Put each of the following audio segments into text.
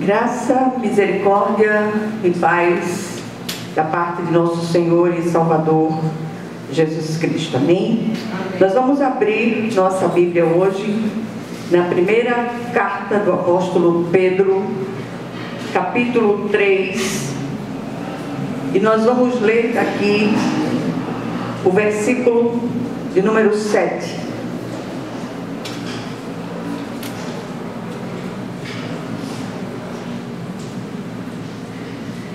Graça, misericórdia e paz da parte de nosso Senhor e Salvador Jesus Cristo. Amém? Nós vamos abrir nossa Bíblia hoje na primeira carta do apóstolo Pedro, capítulo 3, e nós vamos ler aqui o versículo de número 7.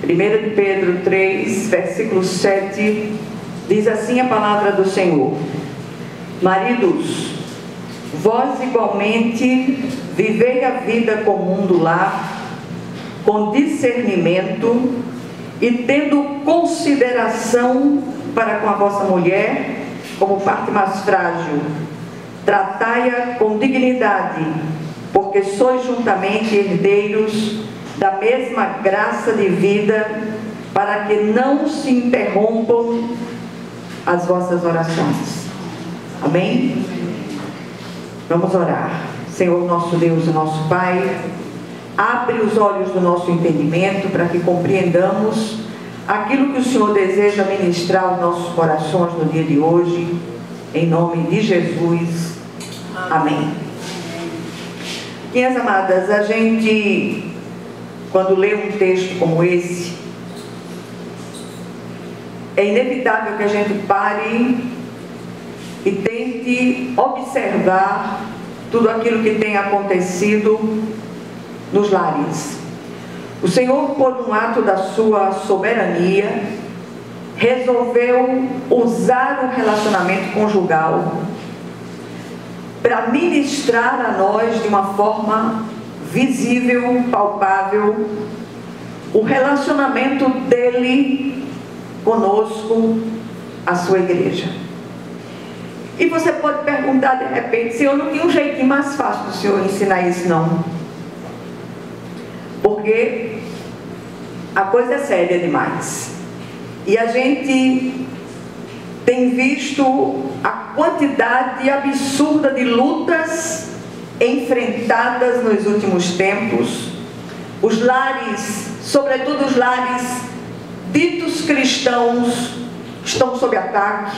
Primeira de Pedro 3, versículo 7, diz assim a palavra do Senhor: Maridos, vós igualmente vivei a vida comum do lar, com discernimento e tendo consideração para com a vossa mulher, como parte mais frágil. Tratai-a com dignidade, porque sois juntamente herdeiros da mesma graça de vida, para que não se interrompam as vossas orações. Amém? Vamos orar. Senhor nosso Deus e nosso Pai, abre os olhos do nosso entendimento para que compreendamos aquilo que o Senhor deseja ministrar aos nossos corações no dia de hoje, em nome de Jesus. Amém. Minhas amadas, a gente, quando lê um texto como esse, é inevitável que a gente pare e tente observar tudo aquilo que tem acontecido nos lares. O Senhor, por um ato da sua soberania, resolveu usar o relacionamento conjugal para ministrar a nós de uma forma visível, palpável, o relacionamento dele conosco, a sua igreja. E você pode perguntar de repente: Senhor, não tinha um jeitinho mais fácil do Senhor ensinar isso, não? Porque a coisa é séria demais. E a gente tem visto a quantidade absurda de lutas enfrentadas nos últimos tempos. Os lares, sobretudo os lares ditos cristãos, estão sob ataque,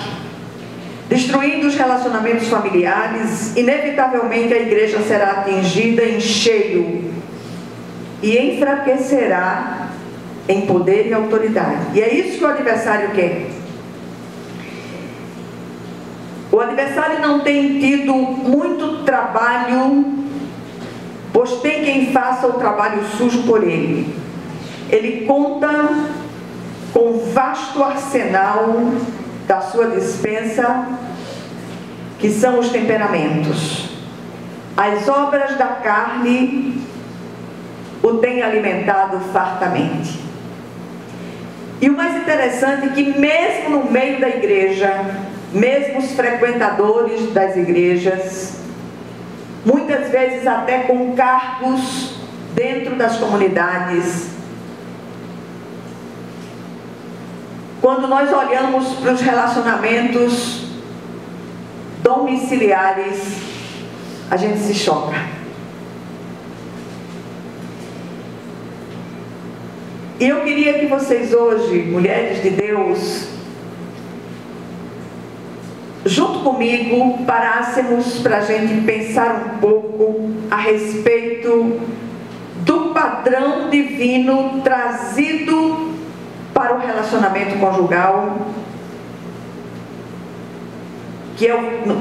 destruindo os relacionamentos familiares. Inevitavelmente a igreja será atingida em cheio e enfraquecerá em poder e autoridade. E é isso que o adversário quer. O adversário não tem tido muito trabalho, pois tem quem faça o trabalho sujo por ele. Ele conta com um vasto arsenal da sua despensa, que são os temperamentos. As obras da carne o têm alimentado fartamente. E o mais interessante é que mesmo no meio da igreja, mesmo os frequentadores das igrejas, muitas vezes até com cargos dentro das comunidades, quando nós olhamos para os relacionamentos domiciliares, a gente se choca. E eu queria que vocês hoje, mulheres de Deus, junto comigo, parássemos para a gente pensar um pouco a respeito do padrão divino trazido para o relacionamento conjugal, que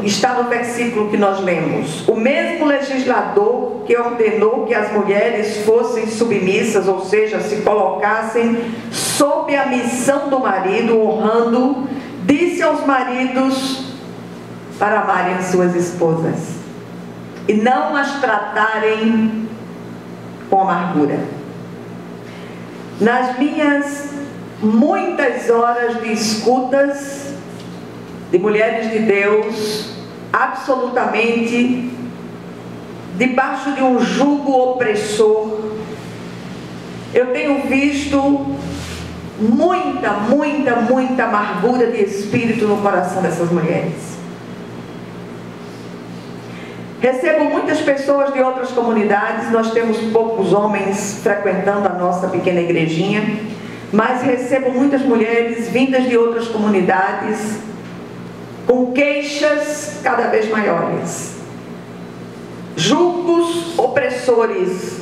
está no versículo que nós lemos. O mesmo legislador que ordenou que as mulheres fossem submissas, ou seja, se colocassem sob a missão do marido, honrando, disse aos maridos para amarem as suas esposas e não as tratarem com amargura. Nas minhas muitas horas de escutas de mulheres de Deus, absolutamente debaixo de um jugo opressor, eu tenho visto muita amargura de espírito no coração dessas mulheres. Recebo muitas pessoas de outras comunidades, nós temos poucos homens frequentando a nossa pequena igrejinha, mas recebo muitas mulheres vindas de outras comunidades, com queixas cada vez maiores, julgos opressores.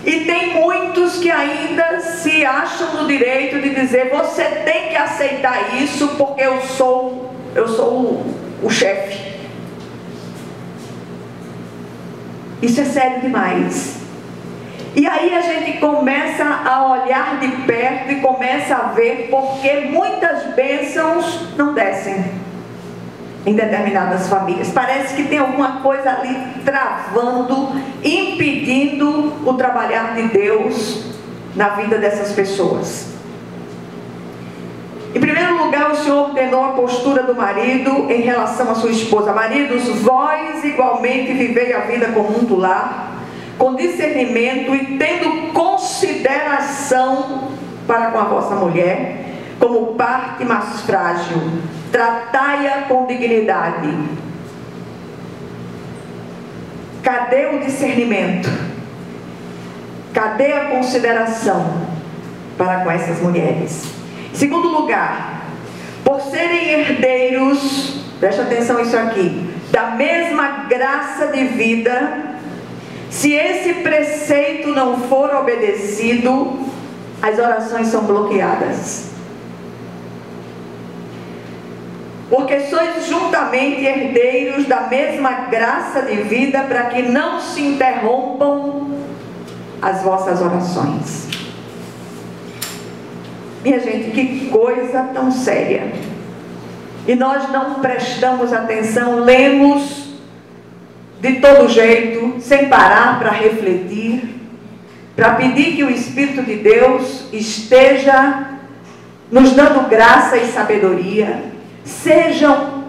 E tem muitos que ainda se acham no direito de dizer: você tem que aceitar isso porque eu sou o chefe. Isso é sério demais. E aí a gente começa a olhar de perto e começa a ver porque muitas bênçãos não descem em determinadas famílias. Parece que tem alguma coisa ali travando, impedindo o trabalhar de Deus na vida dessas pessoas. Em primeiro lugar, o Senhor ordenou a postura do marido em relação à sua esposa. Maridos, vós igualmente vivei a vida comum do lar, com discernimento e tendo consideração para com a vossa mulher, como parte mais frágil. Tratai-a com dignidade. Cadê o discernimento? Cadê a consideração para com essas mulheres? Em segundo lugar, por serem herdeiros, preste atenção nisso aqui, da mesma graça de vida, se esse preceito não for obedecido, as orações são bloqueadas. Porque sois juntamente herdeiros da mesma graça de vida, para que não se interrompam as vossas orações. Minha gente, que coisa tão séria. E nós não prestamos atenção, lemos de todo jeito, sem parar para refletir, para pedir que o Espírito de Deus esteja nos dando graça e sabedoria. Sejam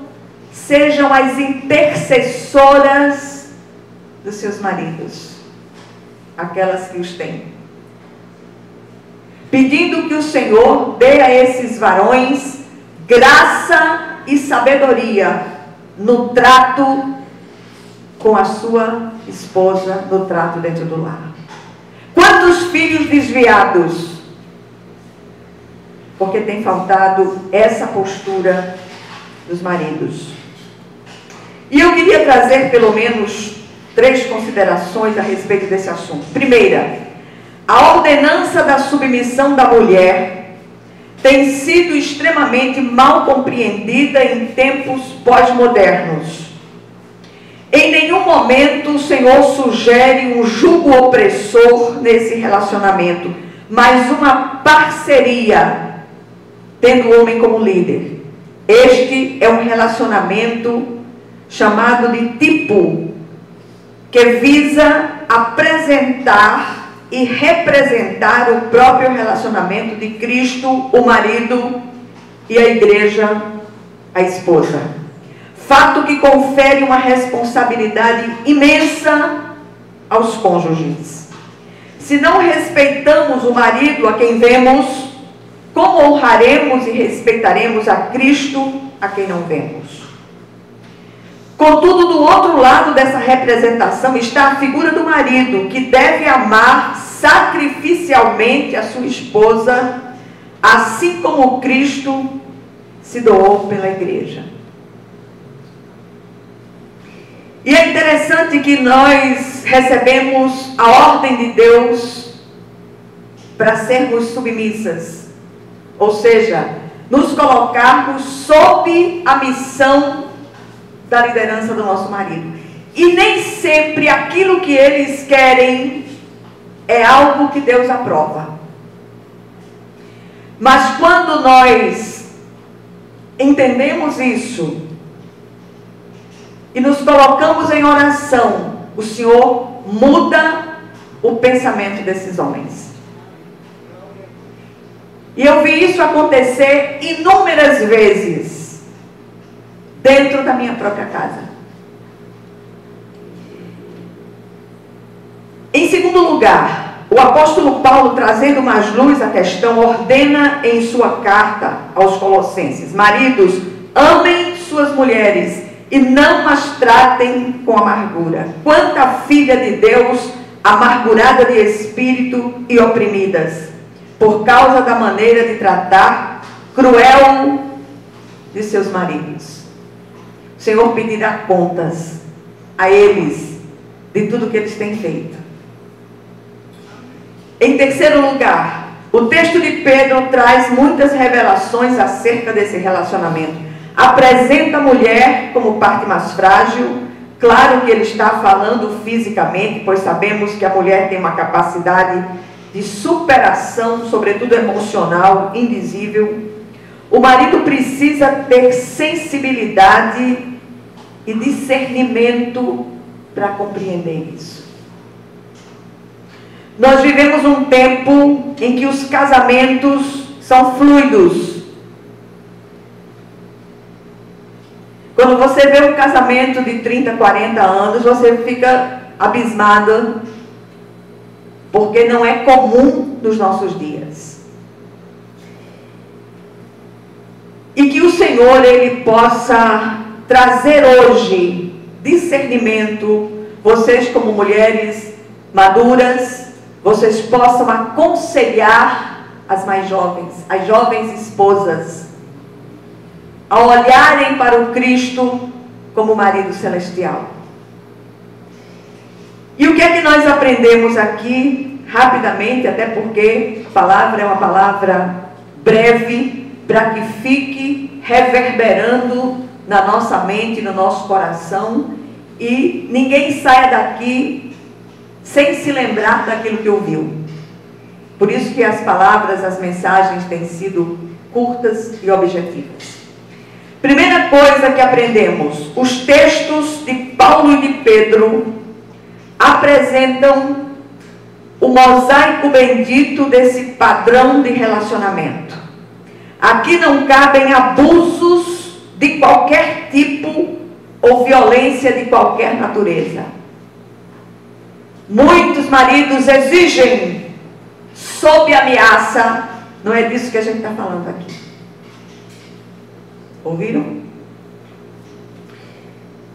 as intercessoras dos seus maridos, aquelas que os têm, pedindo que o Senhor dê a esses varões graça e sabedoria no trato com a sua esposa, no trato dentro do lar. Quantos filhos desviados? Porque tem faltado essa postura dos maridos. E eu queria trazer pelo menos 3 considerações a respeito desse assunto. Primeira, a ordenança da submissão da mulher tem sido extremamente mal compreendida em tempos pós-modernos. Em nenhum momento o Senhor sugere um jugo opressor nesse relacionamento, mas uma parceria, tendo o homem como líder. Este é um relacionamento chamado de tipo, que visa apresentar e representar o próprio relacionamento de Cristo, o marido, e a igreja, a esposa. Fato que confere uma responsabilidade imensa aos cônjuges. Se não respeitamos o marido a quem vemos, como honraremos e respeitaremos a Cristo a quem não vemos? Contudo, do outro lado dessa representação está a figura do marido, que deve amar sacrificialmente a sua esposa, assim como Cristo se doou pela igreja. E é interessante que nós recebemos a ordem de Deus para sermos submissas. Ou seja, nos colocarmos sob a missão da liderança do nosso marido. E nem sempre aquilo que eles querem é algo que Deus aprova. Mas quando nós entendemos isso e nos colocamos em oração, o Senhor muda o pensamento desses homens. E eu vi isso acontecer inúmeras vezes dentro da minha própria casa. Em segundo lugar, o apóstolo Paulo, trazendo mais luz à questão, ordena em sua carta aos Colossenses: maridos, amem suas mulheres e não as tratem com amargura. Quanta filha de Deus amargurada de espírito e oprimidas, por causa da maneira de tratar cruel de seus maridos. O Senhor pedirá contas a eles de tudo que eles têm feito. Em terceiro lugar, o texto de Pedro traz muitas revelações acerca desse relacionamento. Apresenta a mulher como parte mais frágil. Claro que ele está falando fisicamente, pois sabemos que a mulher tem uma capacidade de superação, sobretudo emocional, indizível. O marido precisa ter sensibilidade e discernimento para compreender isso. Nós vivemos um tempo em que os casamentos são fluidos. Quando você vê um casamento de 30, 40 anos, você fica abismado, porque não é comum nos nossos dias. E que o Senhor, Ele possa trazer hoje discernimento, vocês como mulheres maduras, vocês possam aconselhar as mais jovens, as jovens esposas, a olharem para o Cristo como marido celestial. E o que é que nós aprendemos aqui, rapidamente, até porque a palavra é uma palavra breve, para que fique reverberando na nossa mente, no nosso coração, e ninguém saia daqui sem se lembrar daquilo que ouviu. Por isso que as palavras, as mensagens têm sido curtas e objetivas. Primeira coisa que aprendemos: os textos de Paulo e de Pedro apresentam o mosaico bendito desse padrão de relacionamento. Aqui não cabem abusos de qualquer tipo ou violência de qualquer natureza. Muitos maridos exigem sob ameaça. Não é disso que a gente está falando aqui. Ouviram?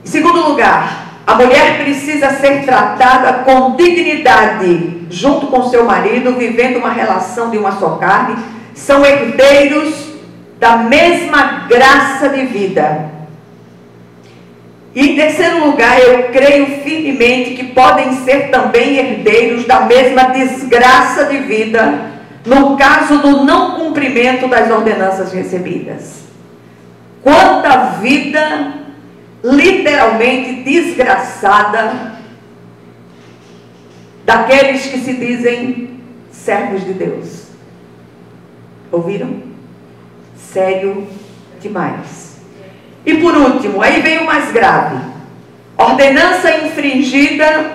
Em segundo lugar, a mulher precisa ser tratada com dignidade junto com seu marido, vivendo uma relação de uma só carne. São herdeiros da mesma graça de vida. E em terceiro lugar, eu creio firmemente que podem ser também herdeiros da mesma desgraça de vida, no caso do não cumprimento das ordenanças recebidas. Quanta vida literalmente desgraçada daqueles que se dizem servos de Deus. Ouviram? Sério demais. E por último, aí vem o mais grave: ordenança infringida,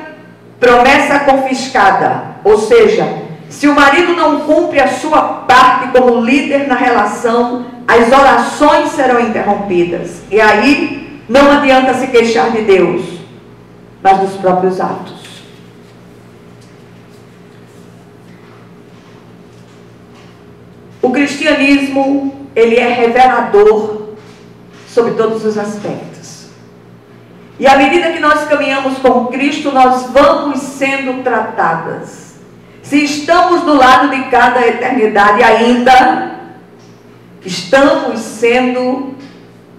promessa confiscada. Ou seja, se o marido não cumpre a sua parte como líder na relação, as orações serão interrompidas. E aí não adianta se queixar de Deus, mas dos próprios atos. O cristianismo, ele é revelador sobre todos os aspectos. E à medida que nós caminhamos com Cristo, nós vamos sendo tratadas. Se estamos do lado de cada eternidade ainda, estamos sendo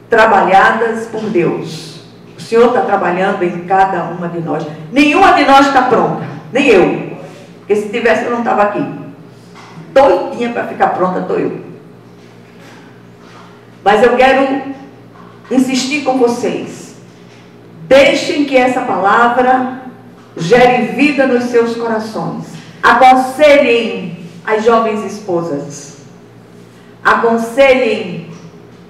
trabalhadas por Deus. O Senhor está trabalhando em cada uma de nós. Nenhuma de nós está pronta, nem eu. Porque se tivesse, eu não estava aqui. Doidinha para ficar pronta, estou eu. Mas eu quero insistir com vocês. Deixem que essa palavra gere vida nos seus corações. Aconselhem as jovens esposas. Aconselhem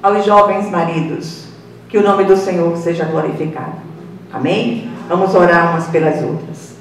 aos jovens maridos. Que o nome do Senhor seja glorificado. Amém? Vamos orar umas pelas outras.